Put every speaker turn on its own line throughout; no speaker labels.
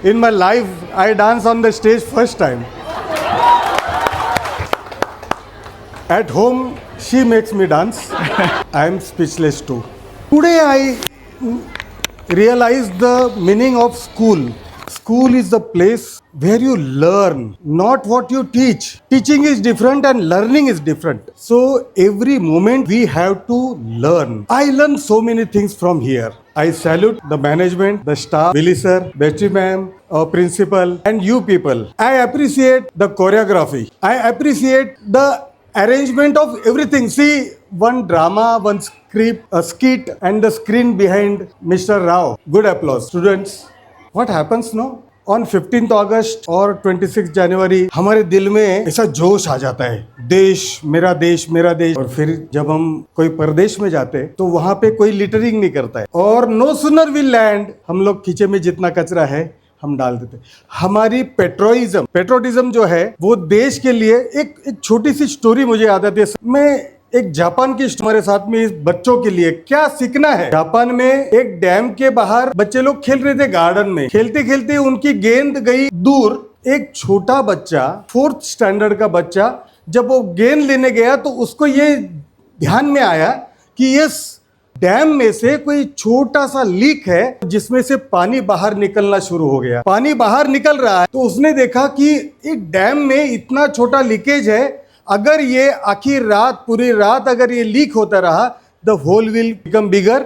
In my life, I dance on the stage first time. At home, she makes me dance. I am speechless too. Today I realized the meaning of school. School is the place where you learn, not what you teach. Teaching is different and learning is different. So every moment we have to learn. I learn so many things from here. I salute the management, the staff, Willy sir, Betty ma'am, our principal, and you people. I appreciate the choreography. I appreciate the arrangement of everything. See, one drama, one script, a skit, and the screen behind Mr. Rao. Good applause. Students, what happens no? On 15th August और 26 जनवरी हमारे दिल में ऐसा जोश आ जाता है, देश मेरा देश मेरा देश। और फिर जब हम कोई प्रदेश में जाते तो वहां पे कोई लिटरिंग नहीं करता है, और नो सुनर विल लैंड, हम लोग खींचे में जितना कचरा है हम डाल देते। हमारी पेट्रोटिज्म जो है वो देश के लिए एक छोटी सी स्टोरी मुझे याद आती है। मैं एक जापान की हमारे साथ में इस बच्चों के लिए क्या सीखना है। जापान में एक डैम के बाहर बच्चे लोग खेल रहे थे गार्डन में, खेलते खेलते उनकी गेंद गई दूर। एक छोटा बच्चा, 4th स्टैंडर्ड का बच्चा, जब वो गेंद लेने गया तो उसको ये ध्यान में आया कि इस डैम में से कोई छोटा सा लीक है जिसमें से पानी बाहर निकलना शुरू हो गया। पानी बाहर निकल रहा है तो उसने देखा कि एक डैम में इतना छोटा लीकेज है, अगर ये आखिर रात, पूरी रात अगर ये लीक होता रहा, the hole will become bigger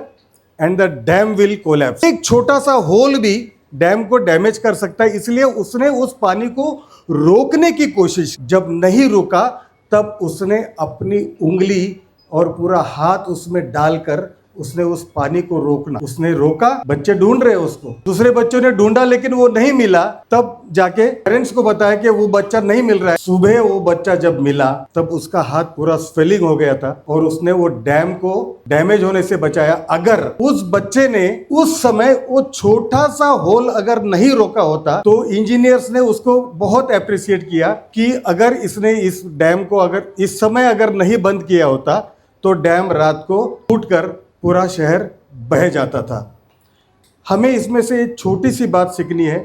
and the dam will collapse. एक छोटा सा होल भी डैम को डैमेज कर सकता है, इसलिए उसने उस पानी को रोकने की कोशिश। जब नहीं रुका तब उसने अपनी उंगली और पूरा हाथ उसमें डालकर उसने उस पानी को रोकना। उसने रोका, बच्चे ढूंढ रहे उसको, दूसरे बच्चों ने ढूंढा लेकिन वो नहीं मिला। तब जाके पेरेंट्स को बताया कि वो बच्चा नहीं मिल रहा है। सुबह वो बच्चा जब मिला तब उसका हाथ पूरा स्वेलिंग हो गया था और उसने वो डैम को डैमेज होने से बचाया। अगर उस बच्चे ने उस समय वो छोटा सा होल अगर नहीं रोका होता तो इंजीनियर्स ने उसको बहुत अप्रिशिएट किया कि अगर इसने इस डैम को अगर इस समय अगर नहीं बंद किया होता तो डैम रात को टूटकर पूरा शहर बह जाता था। हमें इसमें से एक छोटी सी बात सीखनी है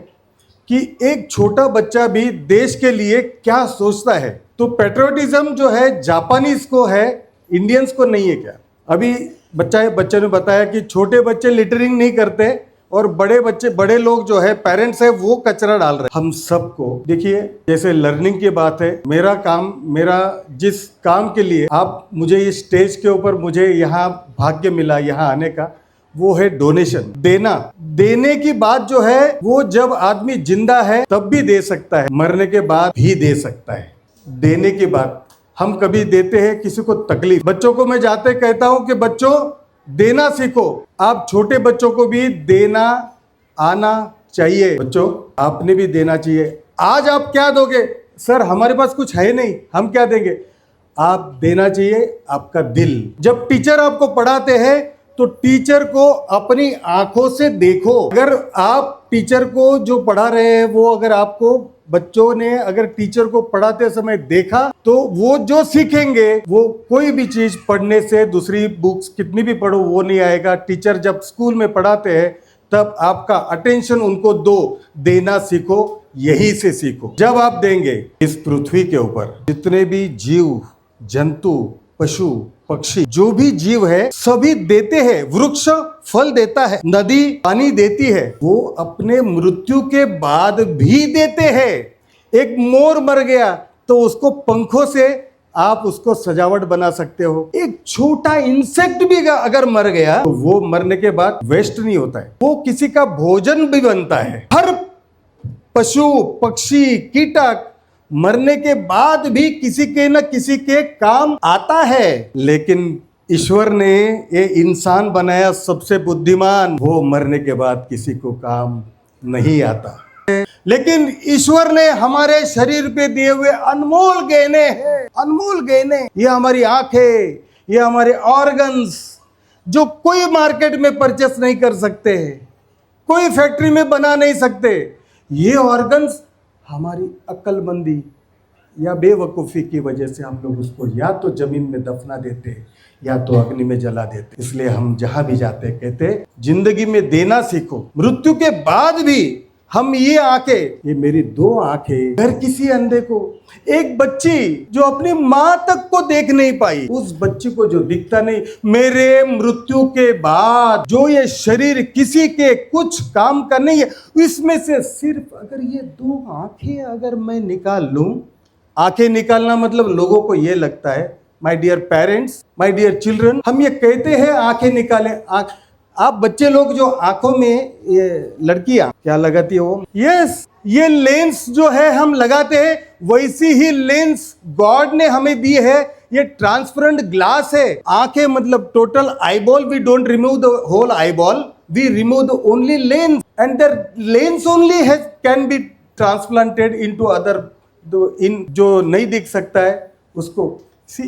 कि एक छोटा बच्चा भी देश के लिए क्या सोचता है। तो पेट्रियोटिज्म जो है जापानीज को है, इंडियंस को नहीं है क्या। अभी बच्चे ने बताया कि छोटे बच्चे लिटरिंग नहीं करते और बड़े लोग जो है पेरेंट्स है वो कचरा डाल रहे हैं। हम सबको देखिए, जैसे लर्निंग की बात है, मेरा जिस काम के लिए आप मुझे इस स्टेज के ऊपर मुझे यहाँ भाग्य मिला यहाँ आने का, वो है डोनेशन, देने की बात जो है वो जब आदमी जिंदा है तब भी दे सकता है, मरने के बाद भी दे सकता है। देने की बात हम कभी देते हैं किसी को तकलीफ। बच्चों को मैं जाते कहता हूं कि बच्चों देना सीखो। आप छोटे बच्चों को भी देना आना चाहिए। बच्चों आपने भी देना चाहिए। आज आप क्या दोगे? सर हमारे पास कुछ है नहीं, हम क्या देंगे? आप देना चाहिए आपका दिल। जब टीचर आपको पढ़ाते हैं तो टीचर को अपनी आंखों से देखो। अगर आप टीचर को जो पढ़ा रहे हैं वो अगर आपको बच्चों ने अगर टीचर को पढ़ाते समय देखा तो वो जो सीखेंगे वो कोई भी चीज पढ़ने से, दूसरी बुक्स कितनी भी पढ़ो वो नहीं आएगा। टीचर जब स्कूल में पढ़ाते हैं तब आपका अटेंशन उनको देना सीखो, यही से सीखो। जब आप देंगे, इस पृथ्वी के ऊपर जितने भी जीव जंतु पशु पक्षी जो भी जीव है सभी देते हैं। वृक्ष फल देता है, नदी पानी देती है, वो अपने मृत्यु के बाद भी देते हैं। एक मोर मर गया तो उसको पंखों से आप उसको सजावट बना सकते हो। एक छोटा इंसेक्ट भी अगर मर गया तो वो मरने के बाद वेस्ट नहीं होता है, वो किसी का भोजन भी बनता है। हर पशु पक्षी कीटक मरने के बाद भी किसी के न किसी के काम आता है। लेकिन ईश्वर ने ये इंसान बनाया सबसे बुद्धिमान, वो मरने के बाद किसी को काम नहीं आता। लेकिन ईश्वर ने हमारे शरीर पे दिए हुए अनमोल गहने हैं, अनमोल गहने। ये हमारी आंखें, ये हमारे ऑर्गन्स जो कोई मार्केट में परचेस नहीं कर सकते, कोई फैक्ट्री में बना नहीं सकते। ये ऑर्गन्स हमारी अक्लमंदी या बेवकूफ़ी की वजह से हम लोग उसको या तो जमीन में दफना देते या तो अग्नि में जला देते। इसलिए हम जहां भी जाते कहते जिंदगी में देना सीखो। मृत्यु के बाद भी हम ये आंखें, ये मेरी 2 आंखें, अगर किसी अंधे को, एक बच्ची जो अपनी माँ तक को देख नहीं पाई, उस बच्ची को जो दिखता नहीं, मेरे मृत्यु के बाद जो ये शरीर किसी के कुछ काम का नहीं है, इसमें से सिर्फ अगर ये 2 आंखें अगर मैं निकाल लूं, आंखें निकालना मतलब लोगों को ये लगता है, my dear parents, my dear children, हम ये कहते हैं आंखें निकालें। आप बच्चे लोग जो आंखों में ये लड़कियां क्या लगाती है वो, यस, ये लेंस जो है हम लगाते हैं, वैसी ही लेंस गॉड ने हमें दी है। ये ट्रांसपेरेंट ग्लास है। आंखें मतलब total eyeball, we don't remove the whole eyeball, we remove the only lens and the lens only has can be transplanted into other, इन जो नहीं दिख सकता है उसको। सी